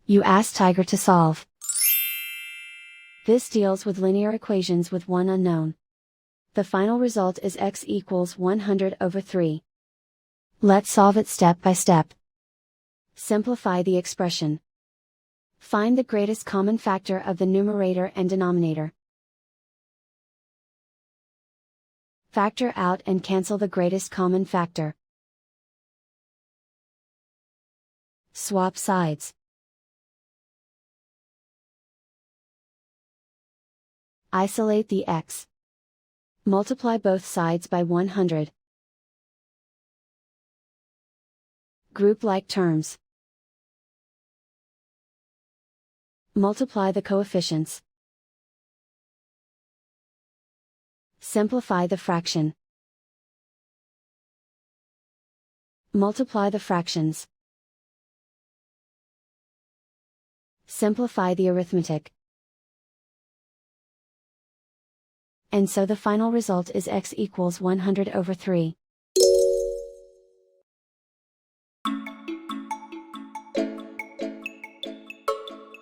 You ask Tiger to solve. This deals with linear equations with one unknown. The final result is x equals 100 over 3. Let's solve it step by step. Simplify the expression. Find the greatest common factor of the numerator and denominator. Factor out and cancel the greatest common factor. Swap sides. Isolate the x. Multiply both sides by 100. Group like terms. Multiply the coefficients. Simplify the fraction. Multiply the fractions. Simplify the arithmetic. And so the final result is x equals 100 over 3.